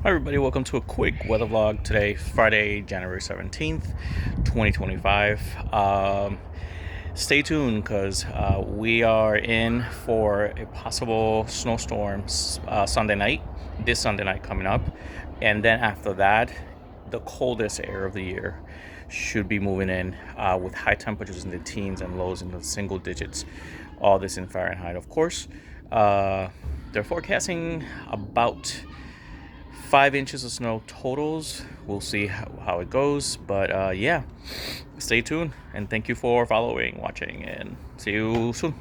Hi everybody, welcome to a quick weather vlog today, Friday, January 17th, 2025. Stay tuned because we are in for a possible snowstorm Sunday night, this Sunday night coming up. And then after that, the coldest air of the year should be moving in with high temperatures in the teens and lows in the single digits. All this in Fahrenheit, of course. They're forecasting about 5 inches of snow totals. We'll see how it goes, but yeah, stay tuned and thank you for following, watching, and see you soon.